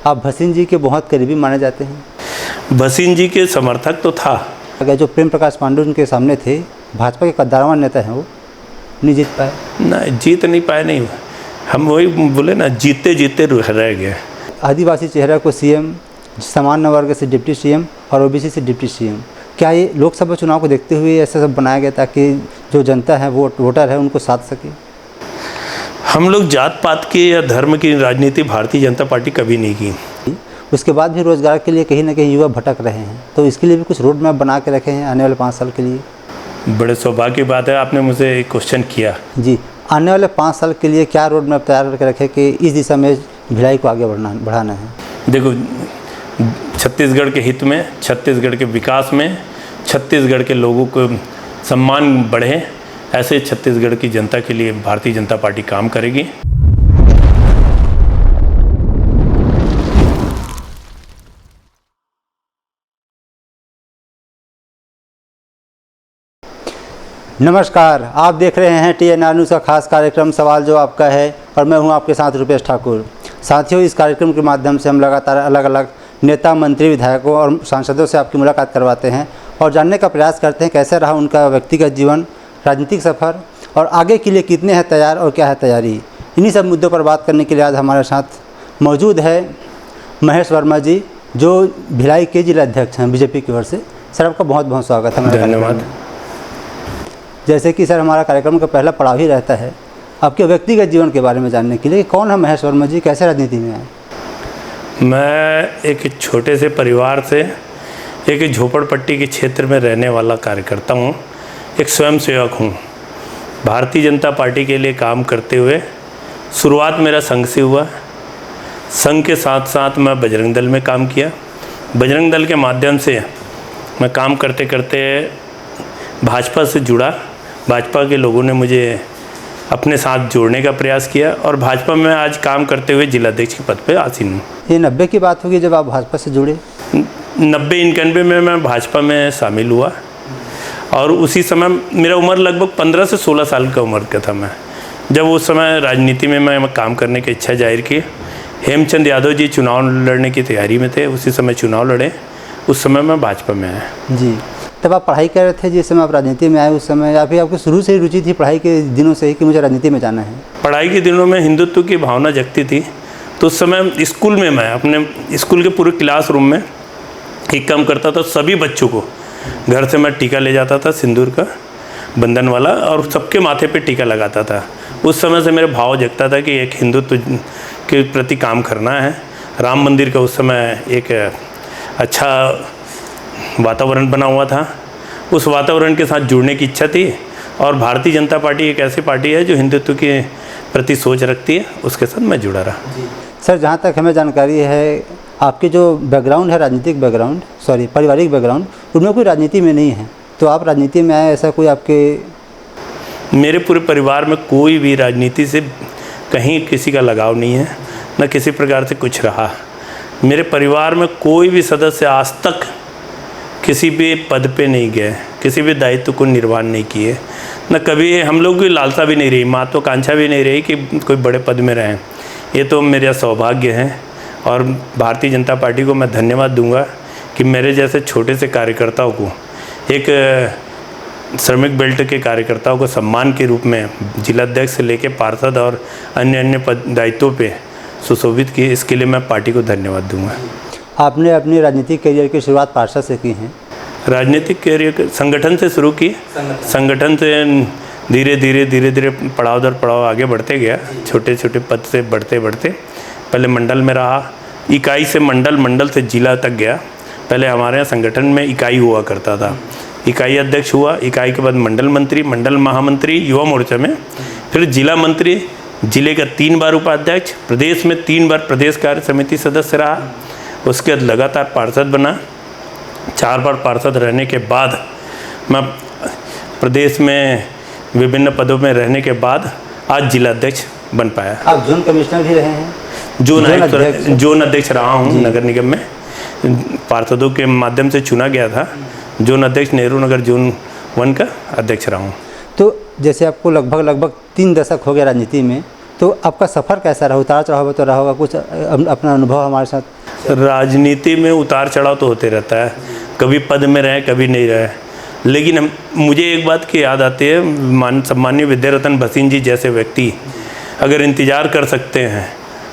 आप भसीन जी के बहुत करीबी माने जाते हैं। भसीन जी के समर्थक तो था। अगर जो प्रेम प्रकाश पांडे उनके सामने थे, भाजपा के कद्दारवान नेता हैं, वो नहीं जीत पाए। नहीं जीत नहीं पाए, नहीं हम वही बोले ना, जीते जीते रह गए। आदिवासी चेहरा को सीएम, सामान्य वर्ग से डिप्टी सीएम और ओबीसी से डिप्टी सीएम, क्या ये लोकसभा चुनाव को देखते हुए ऐसा सब बनाया गया ताकि जो जनता है, वोटर है, उनको साथ सके? हम लोग जात पात की या धर्म की राजनीति भारतीय जनता पार्टी कभी नहीं की। उसके बाद भी रोजगार के लिए कहीं ना कहीं युवा भटक रहे हैं, तो इसके लिए भी कुछ रोड मैप बना के रखे हैं आने वाले 5 साल के लिए? बड़े सौभाग्य की बात है, आपने मुझे एक क्वेश्चन किया। जी, आने वाले 5 साल के लिए क्या रोड मैप तैयार करके रखे कि इस दिशा में भिलाई को आगे बढ़ाना है? देखो, छत्तीसगढ़ के हित में, छत्तीसगढ़ के विकास में, छत्तीसगढ़ के लोगों को सम्मान बढ़े, ऐसे छत्तीसगढ़ की जनता के लिए भारतीय जनता पार्टी काम करेगी। नमस्कार, आप देख रहे हैं TNR न्यूज़ का खास कार्यक्रम सवाल जो आपका है, और मैं हूं आपके साथ रुपेश ठाकुर। साथियों, इस कार्यक्रम के माध्यम से हम लगातार अलग अलग नेता, मंत्री, विधायकों और सांसदों से आपकी मुलाकात करवाते हैं और जानने का प्रयास करते हैं कैसे रहा उनका व्यक्तिगत जीवन, राजनीतिक सफ़र और आगे के लिए कितने हैं तैयार और क्या है तैयारी। इन्हीं सब मुद्दों पर बात करने के लिए आज हमारे साथ मौजूद है महेश वर्मा जी, जो भिलाई के जिला अध्यक्ष हैं बीजेपी की ओर से। सर, आपका बहुत बहुत स्वागत है। धन्यवाद। जैसे कि सर, हमारा कार्यक्रम का पहला पड़ाव ही रहता है आपके व्यक्तिगत जीवन के बारे में जानने के लिए। कौन है महेश वर्मा जी, कैसे राजनीति में आए? मैं एक छोटे से परिवार से, एक झोपड़पट्टी के क्षेत्र में रहने वाला कार्यकर्ता हूँ, एक स्वयंसेवक हूँ। भारतीय जनता पार्टी के लिए काम करते हुए शुरुआत मेरा संघ से हुआ। संघ के साथ साथ मैं बजरंग दल में काम किया। बजरंग दल के माध्यम से मैं काम करते करते भाजपा से जुड़ा। भाजपा के लोगों ने मुझे अपने साथ जोड़ने का प्रयास किया और भाजपा में आज काम करते हुए जिलाध्यक्ष के पद पर आसीन हूँ। ये 90 की बात होगी जब आप भाजपा से जुड़े? 90-91 में मैं भाजपा में शामिल हुआ और उसी समय मेरा उम्र लगभग 15 से 16 साल का उम्र का था मैं, जब उस समय राजनीति में मैं काम करने की इच्छा जाहिर की। हेमचंद यादव जी चुनाव लड़ने की तैयारी में थे, उसी समय चुनाव लड़े, उस समय मैं भाजपा में आया। जी, तब आप पढ़ाई कर रहे थे जिस समय आप राजनीति में आए उस समय, या फिर आपको शुरू से ही रुचि थी पढ़ाई के दिनों से ही कि मुझे राजनीति में जाना है? पढ़ाई के दिनों में हिंदुत्व की भावना जगती थी, तो उस समय स्कूल में मैं अपने स्कूल के पूरे क्लासरूम में एक काम करता था। सभी बच्चों को घर से मैं टीका ले जाता था, सिंदूर का बंधन वाला, और सबके माथे पे टीका लगाता था। उस समय से मेरा भाव जगता था कि एक हिंदुत्व के प्रति काम करना है। राम मंदिर का उस समय एक अच्छा वातावरण बना हुआ था, उस वातावरण के साथ जुड़ने की इच्छा थी। और भारतीय जनता पार्टी एक ऐसी पार्टी है जो हिंदुत्व के प्रति सोच रखती है, उसके साथ मैं जुड़ा रहा। सर, जहाँ तक हमें जानकारी है, आपके जो बैकग्राउंड है, राजनीतिक बैकग्राउंड, पारिवारिक बैकग्राउंड, उनमें कोई राजनीति में नहीं है, तो आप राजनीति में आए, ऐसा कोई आपके? मेरे पूरे परिवार में कोई भी राजनीति से कहीं किसी का लगाव नहीं है, न किसी प्रकार से कुछ रहा। मेरे परिवार में कोई भी सदस्य आज तक किसी भी पद पे नहीं गए, किसी भी दायित्व को निर्वहन नहीं किए, न कभी हम लोग की लालसा भी नहीं रही, महत्वाकांक्षा भी नहीं रही कि कोई बड़े पद में रहें। ये तो मेरा सौभाग्य है और भारतीय जनता पार्टी को मैं धन्यवाद दूंगा कि मेरे जैसे छोटे से कार्यकर्ताओं को, एक श्रमिक बेल्ट के कार्यकर्ताओं को सम्मान के रूप में जिलाध्यक्ष से लेकर पार्षद और अन्य पद दायित्वों पे सुशोभित किए। इसके लिए मैं पार्टी को धन्यवाद दूंगा। आपने अपनी राजनीतिक करियर की शुरुआत पार्षद से की है? राजनीतिक करियर संगठन से शुरू की, संगठन से धीरे धीरे पड़ाव दर पड़ाव आगे बढ़ते गया। छोटे छोटे पद से बढ़ते पहले मंडल में रहा, इकाई से मंडल से जिला तक गया। पहले हमारे यहाँ संगठन में इकाई हुआ करता था, इकाई अध्यक्ष हुआ, इकाई के बाद मंडल मंत्री, मंडल महामंत्री युवा मोर्चा में, फिर जिला मंत्री, जिले का 3 बार उपाध्यक्ष, प्रदेश में 3 बार प्रदेश कार्य समिति सदस्य रहा। उसके बाद लगातार पार्षद बना। 4 बार पार्षद रहने के बाद मैं प्रदेश में विभिन्न पदों में रहने के बाद आज जिलाध्यक्ष बन पाया। आप जोन कमिश्नर भी रहे हैं? जोन अध्यक्ष रहा हूँ नगर निगम में, पार्षदों के माध्यम से चुना गया था। जोन अध्यक्ष नेहरू नगर जोन 1 का अध्यक्ष रहा हूँ। तो जैसे आपको लगभग 3 दशक हो गया राजनीति में, तो आपका सफ़र कैसा रहा, उतार चढ़ाव तो रहा होगा, कुछ अपना अनुभव हमारे साथ। राजनीति में उतार चढ़ाव तो होते रहता है, कभी पद में रहे कभी नहीं रहे, लेकिन मुझे एक बात की याद आती है, सम्माननीय विद्यारतन भसीन जी जैसे व्यक्ति अगर इंतज़ार कर सकते हैं,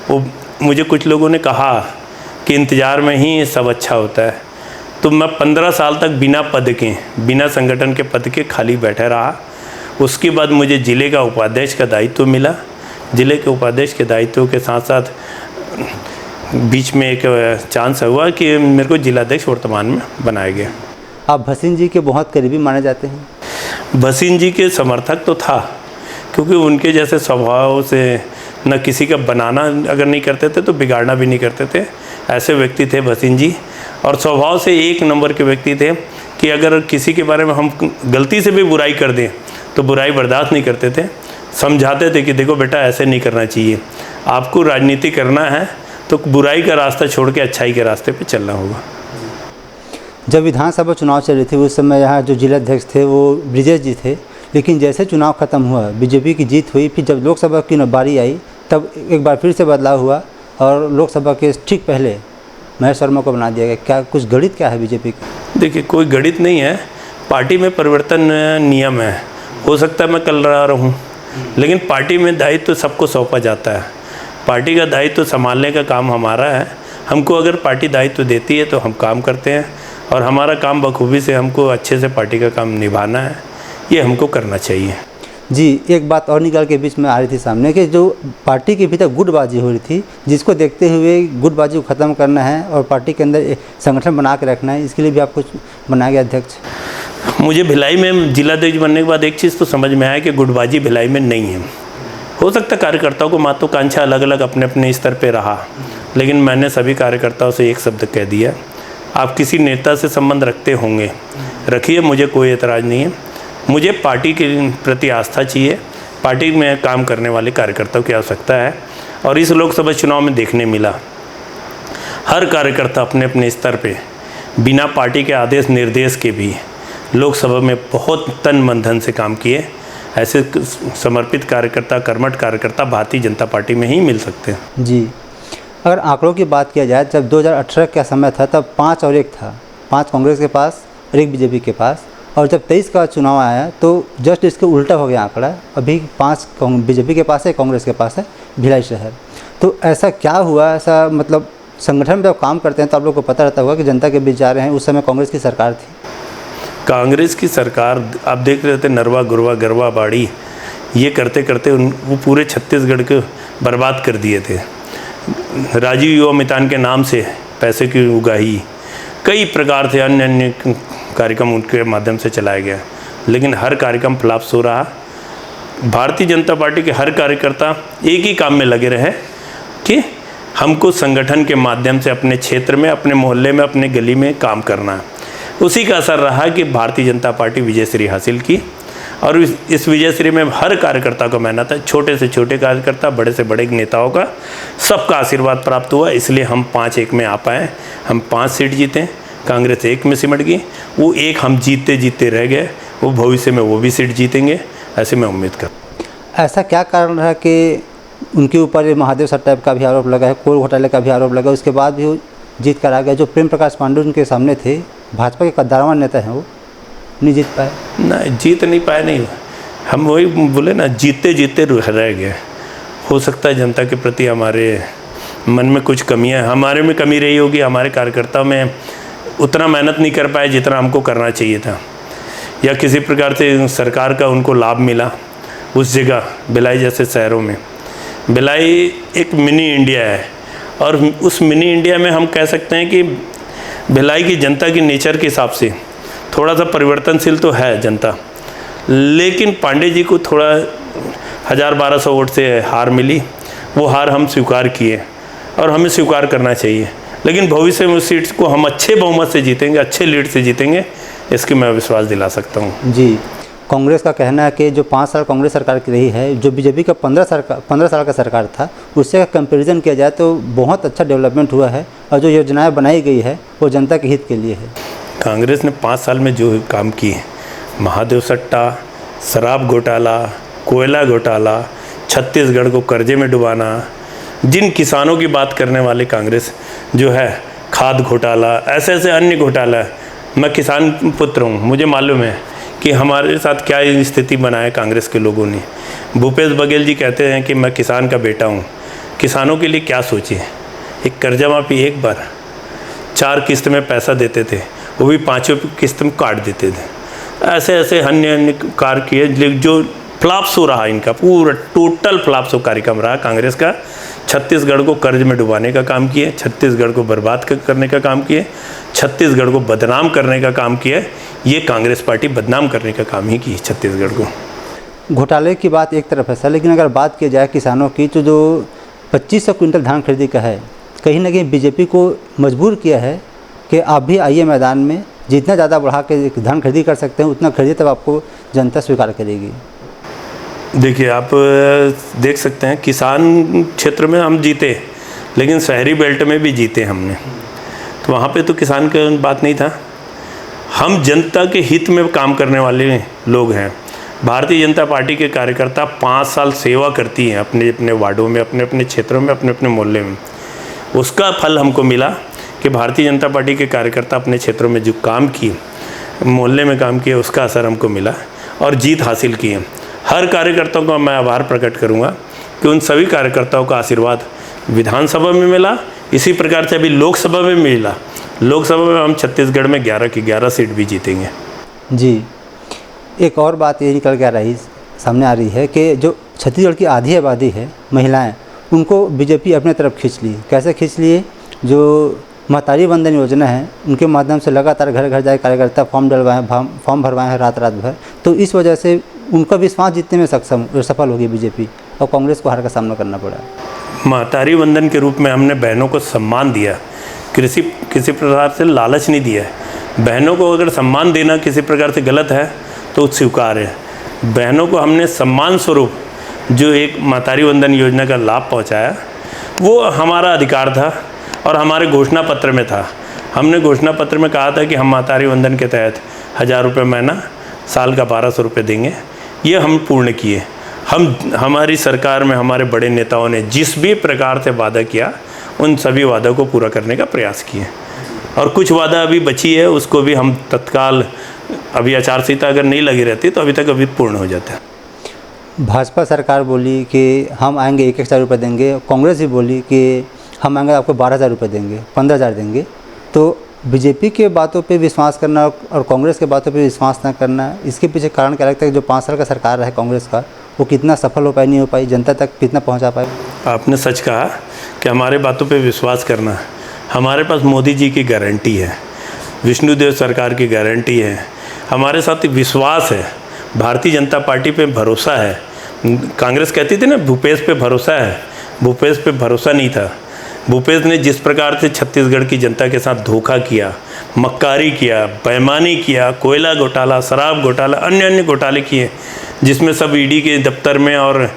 वो मुझे कुछ लोगों ने कहा कि इंतज़ार में ही सब अच्छा होता है, तो मैं 15 साल तक बिना पद के, बिना संगठन के पद के खाली बैठा रहा। उसके बाद मुझे ज़िले का उपाध्यक्ष का दायित्व मिला। ज़िले के उपाध्यक्ष के दायित्व के साथ साथ बीच में एक चांस हुआ कि मेरे को जिलाध्यक्ष वर्तमान में बनाया गया। आप भसीन जी के बहुत करीबी माने जाते हैं। भसीन जी के समर्थक तो था, क्योंकि उनके जैसे स्वभाव से न किसी का बनाना अगर नहीं करते थे तो बिगाड़ना भी नहीं करते थे, ऐसे व्यक्ति थे भसीन जी। और स्वभाव से एक नंबर के व्यक्ति थे कि अगर किसी के बारे में हम गलती से भी बुराई कर दें तो बुराई बर्दाश्त नहीं करते थे, समझाते थे कि देखो बेटा ऐसे नहीं करना चाहिए, आपको राजनीति करना है तो बुराई का रास्ता छोड़ के अच्छाई के रास्ते पे चलना होगा। जब विधानसभा चुनाव चल रही थी उस समय यहाँ जो जिलाध्यक्ष थे वो ब्रिजेश जी थे, लेकिन जैसे चुनाव खत्म हुआ बीजेपी की जीत हुई, फिर जब लोकसभा की बारी आई तब एक बार फिर से बदलाव हुआ और लोकसभा के ठीक पहले महेश वर्मा को बना दिया गया। क्या कुछ गणित क्या है बीजेपी की? देखिए, कोई गणित नहीं है, पार्टी में परिवर्तन नियम है। हो सकता है मैं कल रहा रहूँ, लेकिन पार्टी में दायित्व तो सबको सौंपा जाता है। पार्टी का दायित्व तो संभालने का काम हमारा है। हमको अगर पार्टी दायित्व देती है तो हम काम करते हैं और हमारा काम बखूबी से हमको अच्छे से पार्टी का काम निभाना है, ये हमको करना चाहिए। जी, एक बात और निकाल के बीच में आ रही थी सामने कि जो पार्टी के भीतर गुटबाजी हो रही थी, जिसको देखते हुए गुटबाजी को ख़त्म करना है और पार्टी के अंदर संगठन बना के रखना है, इसके लिए भी आप कुछ बनाया गया अध्यक्ष। मुझे भिलाई में जिलाध्यक्ष बनने के बाद एक चीज़ तो समझ में आया कि गुटबाजी भिलाई में नहीं है। हो सकता है कार्यकर्ताओं को महत्वाकांक्षा अलग अलग अपने अपने स्तर पर रहा, लेकिन मैंने सभी कार्यकर्ताओं से एक शब्द कह दिया, आप किसी नेता से संबंध रखते होंगे रखिए, मुझे कोई एतराज़ नहीं है। मुझे पार्टी के प्रति आस्था चाहिए, पार्टी में काम करने वाले कार्यकर्ताओं की आवश्यकता है। और इस लोकसभा चुनाव में देखने मिला, हर कार्यकर्ता अपने अपने स्तर पे बिना पार्टी के आदेश निर्देश के भी लोकसभा में बहुत तन मन धन से काम किए। ऐसे समर्पित कार्यकर्ता, कर्मठ कार्यकर्ता भारतीय जनता पार्टी में ही मिल सकते हैं। जी, अगर आंकड़ों की बात किया जाए, जब 2018 का समय था तब 5 और 1 था, 5 कांग्रेस के पास और 1 बीजेपी के पास, और जब 23 का चुनाव आया तो जस्ट इसके उल्टा हो गया आंकड़ा, अभी 5 बीजेपी के पास है, कांग्रेस के पास है भिलाई शहर। तो ऐसा क्या हुआ? ऐसा मतलब संगठन में जब काम करते हैं तो आप लोग को पता रहता होगा कि जनता के बीच जा रहे हैं। उस समय कांग्रेस की सरकार थी, कांग्रेस की सरकार, आप देख रहे थे नरवा गुरवा गरवा बाड़ी, ये करते करते वो पूरे छत्तीसगढ़ को बर्बाद कर दिए थे। राजीव युवा मितान के नाम से पैसे की उगाही, कई प्रकार से अन्य अन्य कार्यक्रम उनके माध्यम से चलाया गया, लेकिन हर कार्यक्रम फ्लॉप हो रहा। भारतीय जनता पार्टी के हर कार्यकर्ता एक ही काम में लगे रहे कि हमको संगठन के माध्यम से अपने क्षेत्र में, अपने मोहल्ले में, अपने गली में काम करना है। उसी का असर रहा कि भारतीय जनता पार्टी विजयश्री हासिल की, और इस विजयश्री में हर कार्यकर्ता को मेहनत है, छोटे से छोटे कार्यकर्ता, बड़े से बड़े नेताओं का सबका आशीर्वाद प्राप्त हुआ। इसलिए हम 5-1 में आ पाए। हम 5 सीट जीते, कांग्रेस 1 में सिमट गई, वो 1 हम जीतते जीतते रह गए, वो भविष्य में वो भी सीट जीतेंगे, ऐसे मैं उम्मीद करता। ऐसा क्या कारण रहा कि उनके ऊपर महादेव सर टाइप का भी आरोप लगा है, कोल घोटाले का भी आरोप लगा, उसके बाद भी वो जीत कर आ गया? जो प्रेम प्रकाश पांडे उनके सामने थे, भाजपा के कद्दारवान नेता हैं, वो नहीं जीत पाए। नहीं, जीत नहीं पाए, नहीं, हम वही बोले ना, जीतते जीतते रह गए। हो सकता है जनता के प्रति हमारे मन में कुछ कमियां, हमारे में कमी रही होगी, हमारे कार्यकर्ता में उतना मेहनत नहीं कर पाए जितना हमको करना चाहिए था, या किसी प्रकार से सरकार का उनको लाभ मिला उस जगह। भिलाई जैसे शहरों में, भिलाई एक मिनी इंडिया है, और उस मिनी इंडिया में हम कह सकते हैं कि भिलाई की जनता की नेचर के हिसाब से थोड़ा सा परिवर्तनशील तो है जनता, लेकिन पांडे जी को थोड़ा 1000-1200 वोट से हार मिली। वो हार हम स्वीकार किए और हमें स्वीकार करना चाहिए, लेकिन भविष्य में उस सीट को हम अच्छे बहुमत से जीतेंगे, अच्छे लीड से जीतेंगे, इसकी मैं विश्वास दिला सकता हूँ। जी, कांग्रेस का कहना है कि जो 5 साल कांग्रेस सरकार की रही है, जो बीजेपी का 15 साल का सरकार था, उससे कंपैरिजन किया जाए तो बहुत अच्छा डेवलपमेंट हुआ है, और जो योजनाएं बनाई गई है वो जनता के हित के लिए है। कांग्रेस ने 5 साल में जो काम किए, महादेव सट्टा, शराब घोटाला, कोयला घोटाला, छत्तीसगढ़ को कर्जे में डुबाना, जिन किसानों की बात करने वाले कांग्रेस जो है, खाद घोटाला, ऐसे ऐसे अन्य घोटाला। मैं किसान पुत्र हूँ, मुझे मालूम है कि हमारे साथ क्या स्थिति बनाया कांग्रेस के लोगों ने। भूपेश बघेल जी कहते हैं कि मैं किसान का बेटा हूँ। किसानों के लिए क्या सोचे? एक कर्जा माफ़ी एक बार 4 किस्त में पैसा देते थे, वो भी 5 किस्त में काट देते थे। ऐसे ऐसे अन्य अन्य कार्य किए जो फ्लॉप्स हो रहा, इनका पूरा टोटल फ्लॉप्स हो कार्यक्रम रहा कांग्रेस का। छत्तीसगढ़ को कर्ज में डुबाने का काम किए, छत्तीसगढ़ को बर्बाद करने का काम किए, छत्तीसगढ़ को बदनाम करने का काम किया। ये कांग्रेस पार्टी बदनाम करने का काम ही की छत्तीसगढ़ को। घोटाले की बात एक तरफ है सर, लेकिन अगर बात की जाए किसानों की, तो जो 2500 क्विंटल धान खरीदी का है, कहीं ना कहीं बीजेपी को मजबूर किया है कि आप भी आइए मैदान में, जितना ज़्यादा बढ़ा के धान खरीदी कर सकते हैं उतना खरीदिए, तब आपको जनता स्वीकार करेगी। देखिए, आप देख सकते हैं किसान क्षेत्र में हम जीते, लेकिन शहरी बेल्ट में भी जीते हमने। तो वहाँ पे तो किसान का बात नहीं था। हम जनता के हित में काम करने वाले लोग हैं। भारतीय जनता पार्टी के कार्यकर्ता 5 साल सेवा करती हैं अपने अपने वार्डों में, अपने अपने क्षेत्रों में, अपने अपने मोहल्ले में। उसका फल हमको मिला कि भारतीय जनता पार्टी के कार्यकर्ता अपने क्षेत्रों में जो काम किए, मोहल्ले में काम किए, उसका असर हमको मिला और जीत हासिल की है। हर कार्यकर्ताओं का मैं आभार प्रकट करूंगा कि उन सभी कार्यकर्ताओं का आशीर्वाद विधानसभा में मिला, इसी प्रकार से अभी लोकसभा में मिला। लोकसभा में हम छत्तीसगढ़ में 11 की 11 सीट भी जीतेंगे। जी, एक और बात ये निकल के सामने आ रही है कि जो छत्तीसगढ़ की आधी आबादी है, महिलाएं, उनको बीजेपी अपने तरफ खींच ली। कैसे खींच लिए? जो महतारी वंदन योजना है, उनके माध्यम से लगातार घर घर जाए कार्यकर्ता फॉर्म डलवाएं, फॉर्म भरवाएं हैं रात भर। तो इस वजह से उनका विश्वास जीतने में सफल होगी बीजेपी, और कांग्रेस को हार का सामना करना पड़ा। महतारी वंदन के रूप में हमने बहनों को सम्मान दिया, किसी प्रकार से लालच नहीं दिया है। बहनों को अगर सम्मान देना किसी प्रकार से गलत है तो स्वीकार है। बहनों को हमने सम्मान स्वरूप जो एक महतारी वंदन योजना का लाभ पहुंचाया, वो हमारा अधिकार था और हमारे घोषणा पत्र में था। हमने घोषणा पत्र में कहा था कि हम महतारी वंदन के तहत 1000 रुपये महीना, साल का 1200 रुपये देंगे। ये हम पूर्ण किए। हमारी सरकार में हमारे बड़े नेताओं ने जिस भी प्रकार से वादा किया, उन सभी वादों को पूरा करने का प्रयास किए। और कुछ वादा अभी बची है, उसको भी हम तत्काल, अभी आचार संहिता अगर नहीं लगी रहती तो अभी पूर्ण हो जाता है। भाजपा सरकार बोली कि हम आएंगे 1,000 रुपये देंगे, कांग्रेस भी बोली कि हम आएंगे आपको 12,000 रुपये देंगे, 15,000 देंगे। तो बीजेपी के बातों पे विश्वास करना और कांग्रेस के बातों पे विश्वास ना करना, इसके पीछे कारण क्या लगता है कि जो 5 साल का सरकार है कांग्रेस का, वो कितना सफल हो पाई, नहीं हो पाई, जनता तक कितना पहुंचा पाए? आपने सच कहा कि हमारे बातों पे विश्वास करना। हमारे पास मोदी जी की गारंटी है, विष्णुदेव सरकार की गारंटी है, हमारे साथ विश्वास है, भारतीय जनता पार्टी पे भरोसा है। कांग्रेस कहती थी ना भूपेश पे भरोसा है, भूपेश पे भरोसा नहीं था। भूपेश ने जिस प्रकार से छत्तीसगढ़ की जनता के साथ धोखा किया, मक्कारी किया, बेईमानी किया, कोयला घोटाला, शराब घोटाला, अन्य अन्य घोटाले किए, जिसमें सब ईडी के दफ्तर में और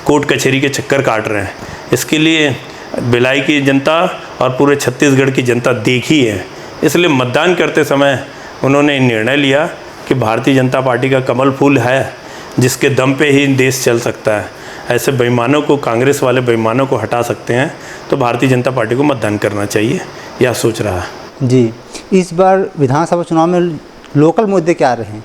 कोर्ट कचहरी के चक्कर काट रहे हैं। इसके लिए भिलाई की जनता और पूरे छत्तीसगढ़ की जनता देखी है। इसलिए मतदान करते समय उन्होंने निर्णय लिया कि भारतीय जनता पार्टी का कमल फूल है, जिसके दम पे ही देश चल सकता है। ऐसे बेईमानों को, कांग्रेस वाले बेईमानों को हटा सकते हैं तो भारतीय जनता पार्टी को मतदान करना चाहिए, यह सोच रहा है। जी, इस बार विधानसभा चुनाव में लोकल मुद्दे क्या रहे हैं,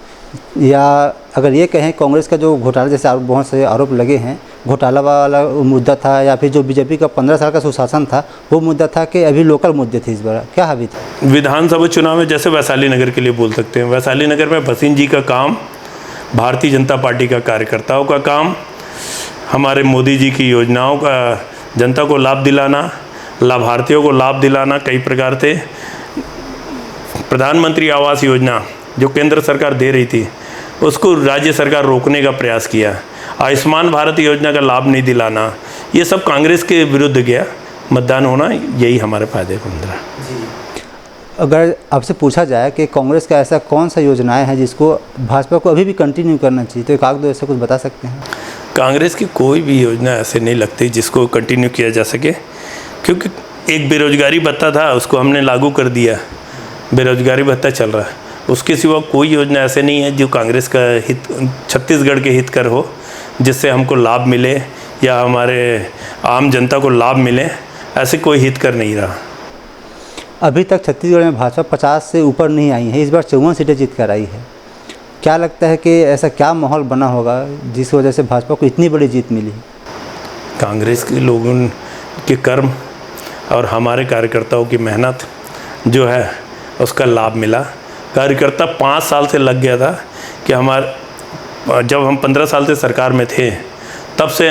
या अगर ये कहें कांग्रेस का जो घोटाला जैसे बहुत से आरोप लगे हैं, घोटाला वाला मुद्दा था, या फिर जो बीजेपी का 15 साल का सुशासन था वो मुद्दा था, कि अभी लोकल मुद्दे थे, इस बार क्या हावी था? विधानसभा चुनाव में जैसे वैशाली नगर के लिए बोल सकते हैं, वैशाली नगर में भसीन जी का काम, भारतीय जनता पार्टी का कार्यकर्ताओं का काम, हमारे मोदी जी की योजनाओं का जनता को लाभ दिलाना, लाभार्थियों को लाभ दिलाना। कई प्रकार से प्रधानमंत्री आवास योजना जो केंद्र सरकार दे रही थी, उसको राज्य सरकार रोकने का प्रयास किया। आयुष्मान भारत योजना का लाभ नहीं दिलाना, ये सब कांग्रेस के विरुद्ध गया। मतदान होना यही हमारे फायदे को अंदर। अगर आपसे पूछा जाए कि कांग्रेस का ऐसा कौन सा योजनाएं हैं जिसको भाजपा को अभी भी कंटिन्यू करना चाहिए, तो एक आध दो ऐसा कुछ बता सकते हैं? कांग्रेस की कोई भी योजना ऐसे नहीं लगती जिसको कंटिन्यू किया जा सके, क्योंकि एक बेरोजगारी भत्ता था, उसको हमने लागू कर दिया, बेरोजगारी भत्ता चल रहा है। उसके सिवा कोई योजना ऐसे नहीं है जो कांग्रेस का हित, छत्तीसगढ़ के हित कर हो, जिससे हमको लाभ मिले या हमारे आम जनता को लाभ मिले, ऐसे कोई हित कर नहीं रहा। अभी तक छत्तीसगढ़ में भाजपा 50 से ऊपर नहीं आई है, इस बार 54 सीटें जीत कर आई है। क्या लगता है कि ऐसा क्या माहौल बना होगा जिस वजह से भाजपा को इतनी बड़ी जीत मिली? कांग्रेस के लोगों के कर्म और हमारे कार्यकर्ताओं की मेहनत जो है उसका लाभ मिला। कार्यकर्ता 5 साल से लग गया था कि जब हम 15 साल से सरकार में थे तब से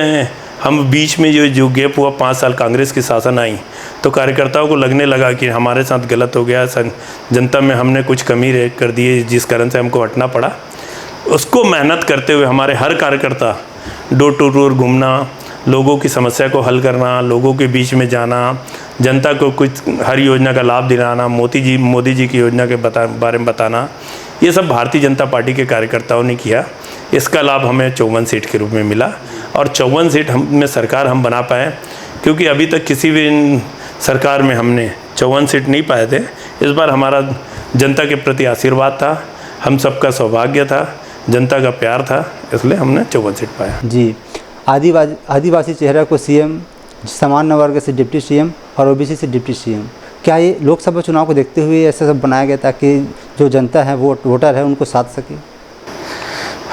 हम बीच में जो गैप हुआ 5 साल कांग्रेस की शासन आई, तो कार्यकर्ताओं को लगने लगा कि हमारे साथ गलत हो गया, जनता में हमने कुछ कमी कर दी जिस कारण से हमको हटना पड़ा। उसको मेहनत करते हुए हमारे हर कार्यकर्ता डोर टू डोर घूमना, लोगों की समस्या को हल करना, लोगों के बीच में जाना, जनता को कुछ हर योजना का लाभ दिलाना, मोदी जी की योजना के बारे में बताना, ये सब भारतीय जनता पार्टी के कार्यकर्ताओं ने किया। इसका लाभ हमें 54 सीट के रूप में मिला और 54 सीट में सरकार हम बना पाए, क्योंकि अभी तक किसी भी सरकार में हमने 54 सीट नहीं पाए थे। इस बार हमारा जनता के प्रति आशीर्वाद था, हम सबका सौभाग्य था, जनता का प्यार था, इसलिए हमने 54 सीट पाया। जी, आदिवासी चेहरा को सीएम, सामान्य वर्ग से डिप्टी सीएम और ओबीसी से डिप्टी सीएम, क्या ये लोकसभा चुनाव को देखते हुए ऐसा सब बनाया गया ताकि जो जनता है वोटर है उनको साथ सके?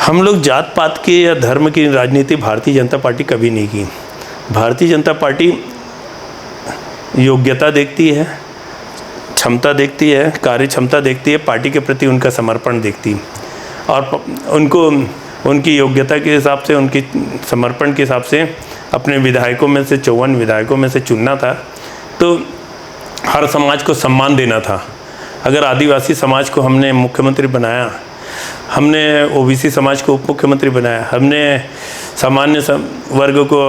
हम लोग जात पात की या धर्म की राजनीति भारतीय जनता पार्टी कभी नहीं की। भारतीय जनता पार्टी योग्यता देखती है, क्षमता देखती है, कार्य क्षमता देखती है, पार्टी के प्रति उनका समर्पण देखती है और उनको उनकी योग्यता के हिसाब से, उनकी समर्पण के हिसाब से अपने विधायकों में से 54 विधायकों में से चुनना था। तो हर समाज को सम्मान देना था। अगर आदिवासी समाज को हमने मुख्यमंत्री बनाया, हमने ओबीसी समाज को उप मुख्यमंत्री बनाया, हमने सामान्य वर्ग को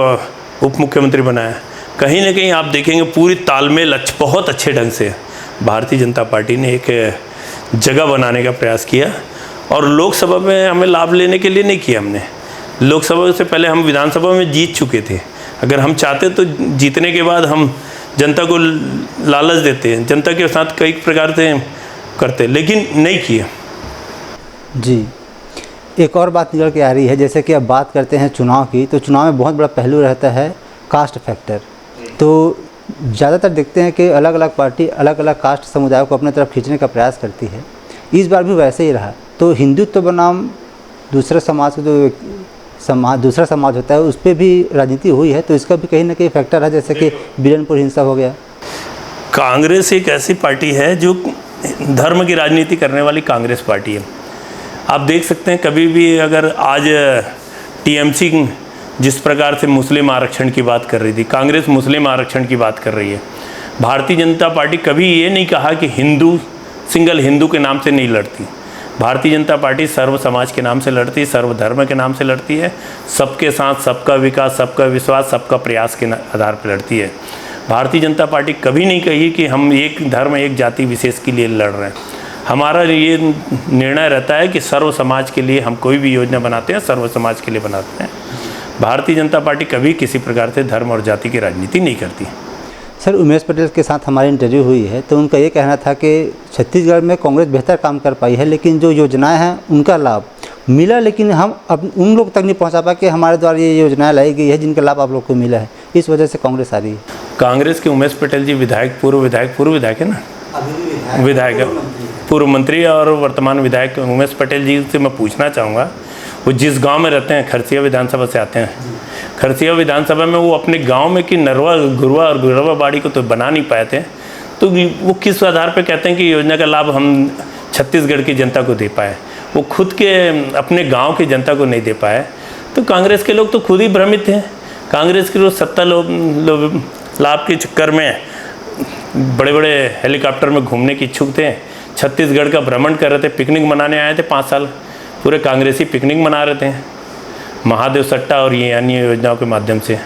उप मुख्यमंत्री बनाया, कहीं ना कहीं आप देखेंगे पूरी तालमेल बहुत अच्छे ढंग से भारतीय जनता पार्टी ने एक जगह बनाने का प्रयास किया। और लोकसभा में हमें लाभ लेने के लिए नहीं किया हमने। लोकसभा से पहले हम विधानसभा में जीत चुके थे। अगर हम चाहते तो जीतने के बाद हम जनता को लालच देते, जनता के साथ कई प्रकार से करते, लेकिन नहीं किया। जी, एक और बात निकल के आ रही है, जैसे कि अब बात करते हैं चुनाव की, तो चुनाव में बहुत बड़ा पहलू रहता है कास्ट फैक्टर। तो ज़्यादातर देखते हैं कि अलग अलग पार्टी अलग अलग कास्ट समुदाय को अपने तरफ खींचने का प्रयास करती है। इस बार भी वैसे ही रहा। तो हिंदुत्व बनाम दूसरे समाज को जो दूसरा समाज होता है उस पर भी राजनीति हुई है, तो इसका भी कहीं ना कहीं फैक्टर है, जैसे कि बीरनपुर हिंसा हो गया। कांग्रेस एक ऐसी पार्टी है जो धर्म की राजनीति करने वाली कांग्रेस पार्टी है। आप देख सकते हैं कभी भी अगर आज टीएमसी जिस प्रकार से मुस्लिम आरक्षण की बात कर रही थी, कांग्रेस मुस्लिम आरक्षण की बात कर रही है। भारतीय जनता पार्टी कभी ये नहीं कहा कि सिंगल हिंदू के नाम से नहीं लड़ती। भारतीय जनता पार्टी सर्व समाज के नाम से लड़ती है, सर्व धर्म के नाम से लड़ती है, सबके साथ सबका विकास, सबका विश्वास, सबका प्रयास के आधार पर लड़ती है। भारतीय जनता पार्टी कभी नहीं कही कि हम एक धर्म एक जाति विशेष के लिए लड़ रहे हैं। हमारा ये निर्णय रहता है कि सर्व समाज के लिए हम कोई भी योजना बनाते हैं, सर्व समाज के लिए बनाते हैं। भारतीय जनता पार्टी कभी किसी प्रकार से धर्म और जाति की राजनीति नहीं करती। सर, उमेश पटेल के साथ हमारी इंटरव्यू हुई है, तो उनका ये कहना था कि छत्तीसगढ़ में कांग्रेस बेहतर काम कर पाई है, लेकिन जो योजनाएं हैं उनका लाभ मिला, लेकिन हम अब उन लोग तक नहीं पहुंचा पाए कि हमारे द्वारा ये योजनाएं लाई गई है जिनका लाभ आप लोग को मिला है। इस वजह से कांग्रेस आ रही है। कांग्रेस के उमेश पटेल जी पूर्व विधायक है ना, विधायक पूर्व मंत्री और वर्तमान विधायक उमेश पटेल जी से मैं पूछना चाहूँगा, वो जिस गांव में रहते हैं, खरसिया विधानसभा से आते हैं, खरसिया विधानसभा में वो अपने गांव में कि नरवा गुरवा और गुरवा बाड़ी को तो बना नहीं पाए थे, तो वो किस आधार पर कहते हैं कि योजना का लाभ हम छत्तीसगढ़ की जनता को दे पाए? वो खुद के अपने गांव की जनता को नहीं दे पाए। तो कांग्रेस के लोग तो खुद ही भ्रमित थे। कांग्रेस के लोग सत्ता लाभ के चक्कर में बड़े बड़े हेलीकॉप्टर में घूमने के इच्छुक थे, छत्तीसगढ़ का भ्रमण कर रहे थे, पिकनिक मनाने आए थे। 5 साल पूरे कांग्रेसी पिकनिक मना रहे थे महादेव सट्टा और ये अन्य योजनाओं के माध्यम से।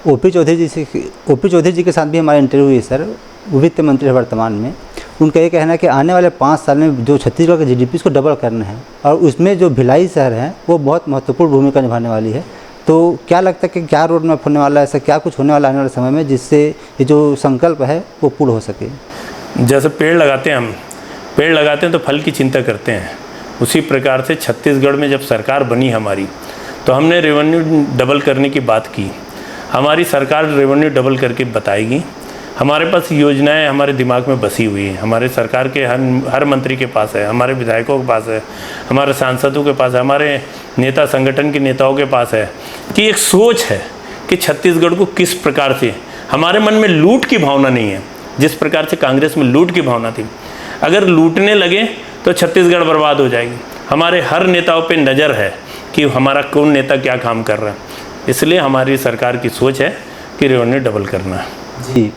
ओपी चौधरी जी के साथ भी हमारी इंटरव्यू हुई सर, वित्त मंत्री है वर्तमान में। उनका ये कहना है कि आने वाले 5 साल में जो छत्तीसगढ़ के जीडीपी को डबल करना है और उसमें जो भिलाई शहर है वो बहुत महत्वपूर्ण भूमिका निभाने वाली है। तो क्या लगता है कि क्या रोड मैप होने वाला है, ऐसा क्या कुछ होने वाला आने वाले समय में जिससे ये जो संकल्प है वो पूर्ण हो सके? जैसे पेड़ लगाते हैं तो फल की चिंता करते हैं, उसी प्रकार से छत्तीसगढ़ में जब सरकार बनी हमारी तो हमने रेवेन्यू डबल करने की बात की। हमारी सरकार रेवेन्यू डबल करके बताएगी। हमारे पास योजनाएं हमारे दिमाग में बसी हुई हैं, हमारे सरकार के हर मंत्री के पास है, हमारे विधायकों के पास है, हमारे सांसदों के पास है, हमारे नेता संगठन के नेताओं के पास है कि एक सोच है कि छत्तीसगढ़ को किस प्रकार से, हमारे मन में लूट की भावना नहीं है जिस प्रकार से कांग्रेस में लूट की भावना थी। अगर लूटने लगे तो छत्तीसगढ़ बर्बाद हो जाएगी। हमारे हर नेताओं पे नज़र है कि हमारा कौन नेता क्या काम कर रहा है, इसलिए हमारी सरकार की सोच है कि रेवेन्यू डबल करना है। जी,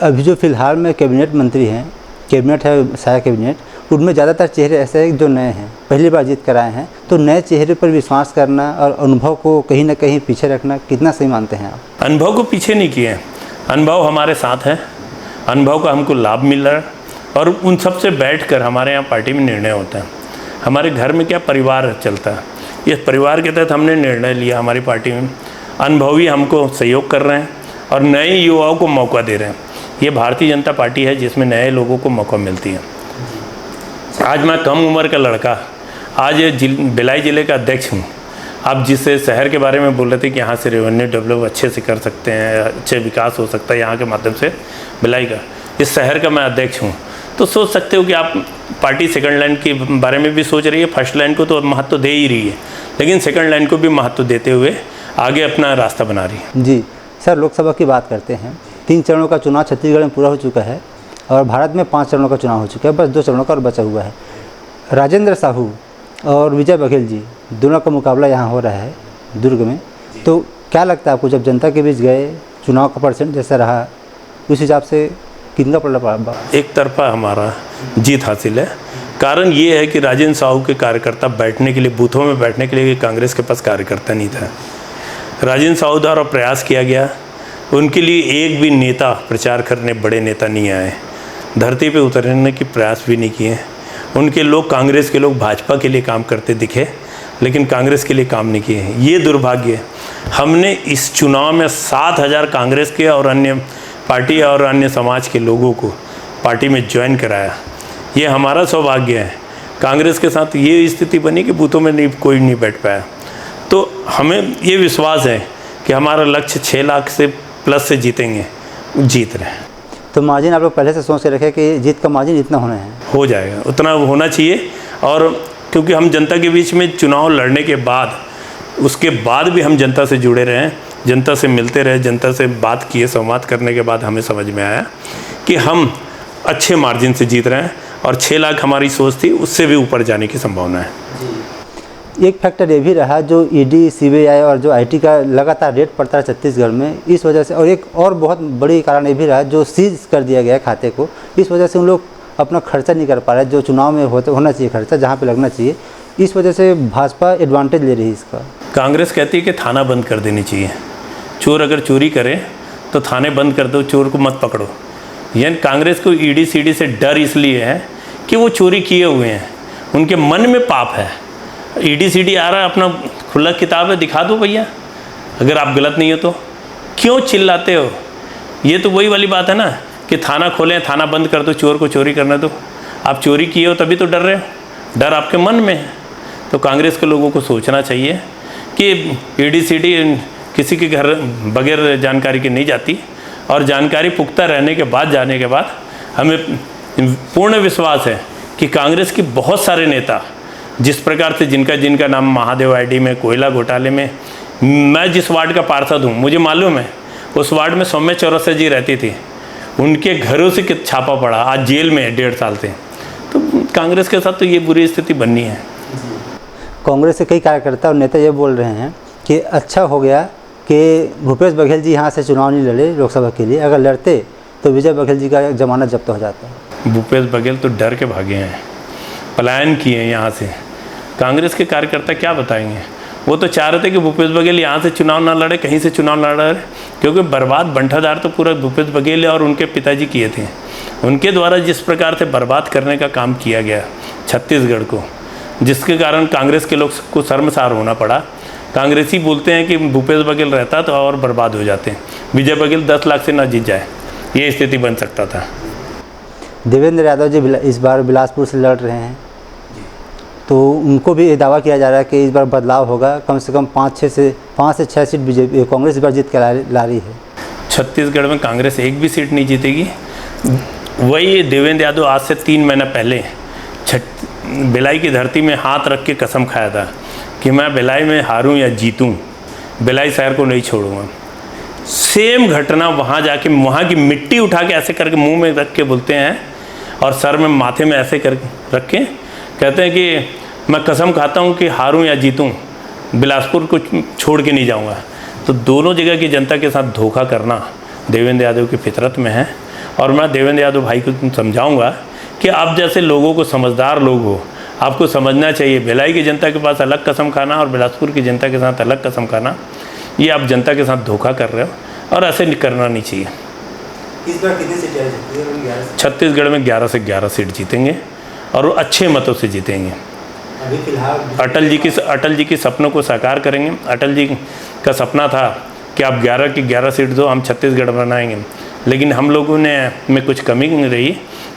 अभी जो फिलहाल में कैबिनेट मंत्री हैं, कैबिनेट है सहायक कैबिनेट, उनमें ज़्यादातर चेहरे ऐसे हैं जो नए हैं, पहली बार जीत कर आए हैं, तो नए चेहरे पर विश्वास करना और अनुभव को कहीं ना कहीं पीछे रखना कितना सही मानते हैं आप? अनुभव को पीछे नहीं किए, अनुभव हमारे साथ है, अनुभव का हमको लाभ मिल रहा है और उन सब से बैठकर हमारे यहाँ पार्टी में निर्णय होता है। हमारे घर में क्या परिवार चलता है, इस परिवार के तहत हमने निर्णय लिया। हमारी पार्टी में अनुभवी हमको सहयोग कर रहे हैं और नए युवाओं को मौका दे रहे हैं। ये भारतीय जनता पार्टी है जिसमें नए लोगों को मौका मिलती है। आज मैं कम उम्र का लड़का, आज भिलाई ज़िले का अध्यक्ष हूँ। आप जिस शहर के बारे में बोल रहे थे कि यहाँ से रेवेन्यू डेवलप अच्छे से कर सकते हैं, अच्छे विकास हो सकता है यहाँ के माध्यम से, भिलाई का, इस शहर का मैं अध्यक्ष हूँ। तो सोच सकते हो कि आप पार्टी सेकंड लाइन के बारे में भी सोच रही है, फर्स्ट लाइन को तो महत्व दे ही रही है, लेकिन सेकंड लाइन को भी महत्व देते हुए आगे अपना रास्ता बना रही है। जी सर, लोकसभा की बात करते हैं। 3 चरणों का चुनाव छत्तीसगढ़ में पूरा हो चुका है और भारत में 5 चरणों का चुनाव हो चुका है, बस 2 चरणों का और बचा हुआ है। राजेंद्र साहू और विजय बघेल जी दोनों का मुकाबला यहाँ हो रहा है दुर्ग में, तो क्या लगता है आपको, जब जनता के बीच गए, चुनाव का परसेंट जैसा रहा उस हिसाब से कितना पड़ा? एक तरफा हमारा जीत हासिल है। कारण ये है कि राजेंद्र साहू के कार्यकर्ता बैठने के लिए, बूथों में बैठने के लिए कांग्रेस के पास कार्यकर्ता नहीं था। राजेंद्र साहू द्वारा प्रयास किया गया, उनके लिए एक भी नेता प्रचार करने, बड़े नेता नहीं आए, धरती पे उतरने की प्रयास भी नहीं किए। उनके लोग, कांग्रेस के लोग भाजपा के लिए काम करते दिखे, लेकिन कांग्रेस के लिए काम नहीं किए। ये दुर्भाग्य है। हमने इस चुनाव में 7,000 कांग्रेस के और अन्य पार्टी और अन्य समाज के लोगों को पार्टी में ज्वाइन कराया। ये हमारा सौभाग्य है। कांग्रेस के साथ ये स्थिति बनी कि बूथों में कोई नहीं बैठ पाया। तो हमें ये विश्वास है कि हमारा लक्ष्य 6 लाख से प्लस से जीतेंगे, जीत रहे हैं। तो मार्जिन आप लोग पहले से सोच के रखे कि जीत का मार्जिन इतना होना है? हो जाएगा, उतना होना चाहिए। और क्योंकि हम जनता के बीच में चुनाव लड़ने के बाद, उसके बाद भी हम जनता से जुड़े रहे, जनता से मिलते रहे, जनता से बात किए, संवाद करने के बाद हमें समझ में आया कि हम अच्छे मार्जिन से जीत रहे हैं और 6 लाख हमारी सोच थी, उससे भी ऊपर जाने की संभावना है। एक फैक्टर ये भी रहा जो ईडी, सीबीआई और जो आईटी का लगातार रेड पड़ता है छत्तीसगढ़ में, इस वजह से, और एक और बहुत बड़ी कारण ये भी रहा जो सीज कर दिया गया खाते को, इस वजह से उन लोग अपना खर्चा नहीं कर पा रहे जो चुनाव में होना चाहिए, खर्चा जहाँ पे लगना चाहिए। इस वजह से भाजपा एडवांटेज ले रही है इसका। कांग्रेस कहती है कि थाना बंद कर देनी चाहिए, चोर अगर चोरी करे तो थाने बंद कर दो, चोर को मत पकड़ो। यानी कांग्रेस को ईडी सीडी से डर इसलिए है कि वो चोरी किए हुए हैं, उनके मन में पाप है। ईडी सीडी आ रहा है, अपना खुला किताब है, दिखा दो भैया, अगर आप गलत नहीं हो तो क्यों चिल्लाते हो? ये तो वही वाली बात है ना कि थाना खोलें, थाना बंद कर दो, चोर को चोरी करने दो। आप चोरी किए हो तभी तो डर रहे हो, डर आपके मन में है। तो कांग्रेस के लोगों को सोचना चाहिए कि ईडी सीडी किसी के घर बगैर जानकारी के नहीं जाती, और जानकारी पुख्ता रहने के बाद, जाने के बाद हमें पूर्ण विश्वास है कि कांग्रेस के बहुत सारे नेता, जिस प्रकार से जिनका नाम महादेव आईडी में, कोयला घोटाले में, मैं जिस वार्ड का पार्षद हूँ, मुझे मालूम है उस वार्ड में सौम्या चौरसिया जी रहती थी, उनके घरों से छापा पड़ा, आज जेल में 1.5 साल से। तो कांग्रेस के साथ तो ये बुरी स्थिति बननी है। कांग्रेस के कई कार्यकर्ता और नेता ये बोल रहे हैं कि अच्छा हो गया कि भूपेश बघेल जी यहाँ से चुनाव नहीं लड़े लोकसभा के लिए, अगर लड़ते तो विजय बघेल जी का जमानत जब्त हो जाता। भूपेश बघेल तो डर के भागे हैं, पलायन किए हैं यहाँ से। कांग्रेस के कार्यकर्ता क्या बताएंगे? वो तो चाह रहे थे कि भूपेश बघेल यहाँ से चुनाव ना लड़े, कहीं से चुनाव ना लड़े, क्योंकि बर्बाद बंटाधार तो पूरा भूपेश बघेल और उनके पिताजी किए थे। उनके द्वारा जिस प्रकार से बर्बाद करने का काम किया गया छत्तीसगढ़ को, जिसके कारण कांग्रेस के लोग को शर्मसार होना पड़ा। कांग्रेसी बोलते हैं कि भूपेश बघेल रहता तो और बर्बाद हो जाते, विजय बघेल 10 लाख से ना जीत जाए, ये स्थिति बन सकता था। देवेंद्र यादव जी इस बार बिलासपुर से लड़ रहे हैं, तो उनको भी ये दावा किया जा रहा है कि इस बार बदलाव होगा, कम से कम 5 से 6 सीट बीजेपी कांग्रेस इस बार जीत के ला रही है। छत्तीसगढ़ में कांग्रेस एक भी सीट नहीं जीतेगी। वही देवेंद्र यादव आज से 3 महीना पहले भिलाई की धरती में हाथ रख के कसम खाया था कि मैं भिलाई में हारूं या जीतूं, भिलाई शहर को नहीं छोड़ूंगा। सेम घटना वहाँ जाके वहाँ की मिट्टी उठा के ऐसे करके मुंह में रख के बोलते हैं और सर में माथे में ऐसे कर रख के कहते हैं कि मैं कसम खाता हूँ कि हारूं या जीतूं, बिलासपुर को छोड़ के नहीं जाऊँगा। तो दोनों जगह की जनता के साथ धोखा करना देवेंद्र यादव की फितरत में है। और मैं देवेंद्र यादव भाई को समझाऊंगा कि आप जैसे लोगों को, समझदार लोग हो, आपको समझना चाहिए भिलाई की जनता के पास अलग कसम खाना और बिलासपुर की जनता के साथ अलग कसम खाना, ये आप जनता के साथ धोखा कर रहे हो और ऐसे करना नहीं चाहिए। इस बार कितनी सीटें जीतेंगे? छत्तीसगढ़ में 11 से 11 सीट जीतेंगे और वो अच्छे मतों से जीतेंगे। अभी फिलहाल अटल जी की सपनों को साकार करेंगे। अटल जी का सपना था कि आप 11 की 11 सीट दो, हम छत्तीसगढ़ बनाएंगे, लेकिन हम लोगों ने में कुछ कमी रही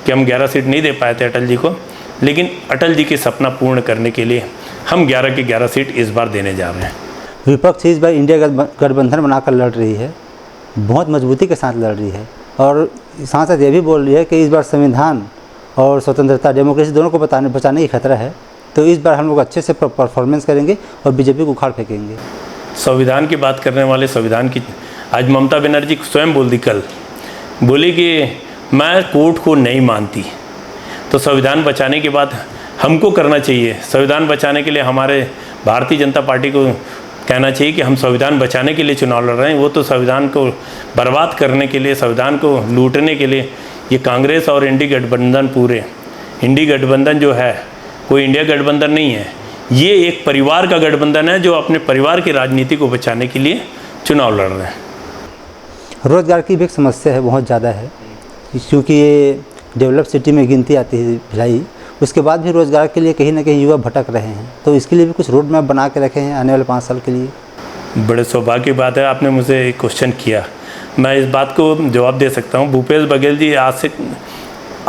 कि हम 11 सीट नहीं दे पाए थे अटल जी को। लेकिन अटल जी की सपना पूर्ण करने के लिए हम 11 की 11 सीट इस बार देने जा रहे हैं। विपक्ष इस बार इंडिया गठबंधन बनाकर लड़ रही है, बहुत मजबूती के साथ लड़ रही है और साथ साथ ये भी बोल रही है कि इस बार संविधान और स्वतंत्रता, डेमोक्रेसी दोनों को बचाने की खतरा है। तो इस बार हम लोग अच्छे से परफॉर्मेंस करेंगे और बीजेपी को उखाड़ फेंकेंगे। संविधान की बात करने वाले संविधान की आज ममता बनर्जी स्वयं बोल दी, कल बोली कि मैं कोर्ट को नहीं मानती। तो संविधान बचाने के बाद हमको करना चाहिए। संविधान बचाने के लिए हमारे भारतीय जनता पार्टी को कहना चाहिए कि हम संविधान बचाने के लिए चुनाव लड़ रहे हैं। वो तो संविधान को बर्बाद करने के लिए, संविधान को लूटने के लिए ये कांग्रेस और इंडी गठबंधन, पूरे इंडी गठबंधन जो है कोई इंडिया गठबंधन नहीं है, ये एक परिवार का गठबंधन है जो अपने परिवार की राजनीति को बचाने के लिए चुनाव लड़ रहे हैं। रोज़गार की भी एक समस्या है, बहुत ज़्यादा है, क्योंकि ये डेवलप सिटी में गिनती आती है भिलाई। उसके बाद भी रोज़गार के लिए कहीं ना कहीं युवा भटक रहे हैं, तो इसके लिए भी कुछ रोड मैप बना के रखे हैं आने वाले 5 साल के लिए। बड़े सौभाग्य की बात है, आपने मुझे एक क्वेश्चन किया, मैं इस बात को जवाब दे सकता हूँ। भूपेश बघेल जी आज से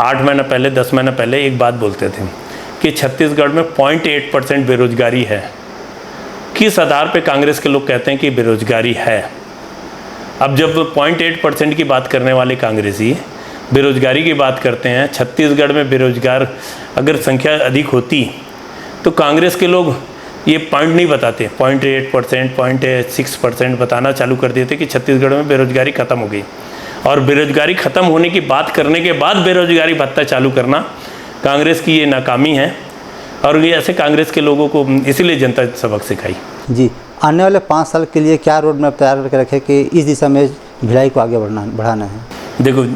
8 महीना पहले, 10 महीना पहले एक बात बोलते थे कि छत्तीसगढ़ में 0.8% बेरोजगारी है। किस आधार पे कांग्रेस के लोग कहते हैं कि बेरोजगारी है? अब जब 0.8% की बात करने वाले कांग्रेसी बेरोजगारी की बात करते हैं, छत्तीसगढ़ में बेरोजगार अगर संख्या अधिक होती तो कांग्रेस के लोग ये पॉइंट नहीं बताते, 0.8%, 0.6% बताना चालू कर देते कि छत्तीसगढ़ में बेरोजगारी ख़त्म हो गई। और बेरोजगारी ख़त्म होने की बात करने के बाद बेरोजगारी भत्ता चालू करना कांग्रेस की ये नाकामी है। और ये ऐसे कांग्रेस के लोगों को इसीलिए जनता सबक सिखाई। जी, आने वाले 5 साल के लिए क्या रोड मैप तैयार करके रखे कि इस दिशा में भिलाई को आगे बढ़ाना है? देखो,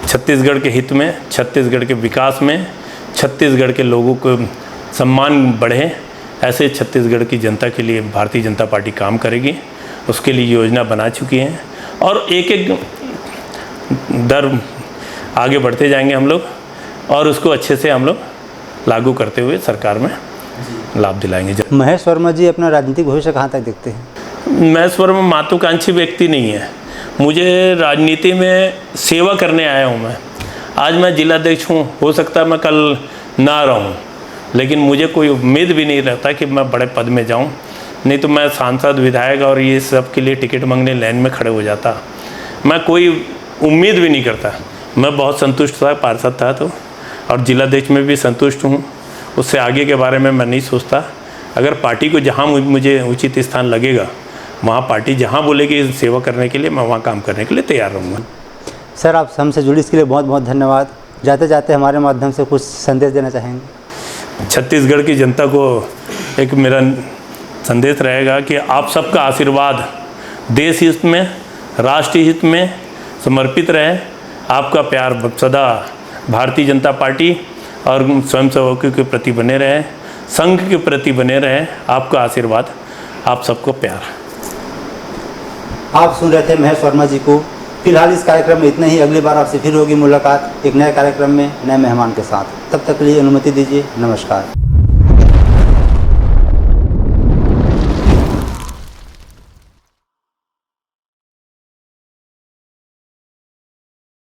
छत्तीसगढ़ के हित में, छत्तीसगढ़ के विकास में, छत्तीसगढ़ के लोगों को सम्मान बढ़े, ऐसे छत्तीसगढ़ की जनता के लिए भारतीय जनता पार्टी काम करेगी। उसके लिए योजना बना चुकी है और एक एक दर आगे बढ़ते जाएंगे हम लोग और उसको अच्छे से हम लोग लागू करते हुए सरकार में लाभ दिलाएंगे। महेश वर्मा जी अपना राजनीतिक भविष्य कहाँ तक देखते हैं? महेश वर्मा महत्वाकांक्षी व्यक्ति नहीं है। मुझे राजनीति में सेवा करने आया हूँ मैं। आज मैं जिलाध्यक्ष हूँ, हो सकता है मैं कल ना रहूँ, लेकिन मुझे कोई उम्मीद भी नहीं रहता कि मैं बड़े पद में जाऊँ। नहीं तो मैं सांसद, विधायक और ये सब के लिए टिकट मांगने लाइन में खड़े हो जाता। मैं कोई उम्मीद भी नहीं करता। मैं बहुत संतुष्ट था, पार्षद था तो, और जिलाध्यक्ष में भी संतुष्ट हूँ। उससे आगे के बारे में मैं नहीं सोचता। अगर पार्टी को जहाँ मुझे उचित स्थान लगेगा, वहाँ पार्टी जहाँ बोलेगी सेवा करने के लिए, मैं वहाँ काम करने के लिए तैयार रहूँगा। सर, आप हमसे जुड़ी इसके लिए बहुत बहुत धन्यवाद। जाते जाते हमारे माध्यम से कुछ संदेश देना चाहेंगे? छत्तीसगढ़ की जनता को एक मेरा संदेश रहेगा कि आप सबका आशीर्वाद देश हित में, राष्ट्र हित में समर्पित रहे। आपका प्यार सदा भारतीय जनता पार्टी और स्वयंसेवकों के प्रति बने रहे, संघ के प्रति बने रहे। आपका आशीर्वाद, आप सबको प्यार। आप सुन रहे थे महेश वर्मा जी को। फिलहाल इस कार्यक्रम में इतना ही। अगली बार आपसे फिर होगी मुलाकात एक नए कार्यक्रम में, नए मेहमान के साथ। तब तक के लिए अनुमति दीजिए। नमस्कार।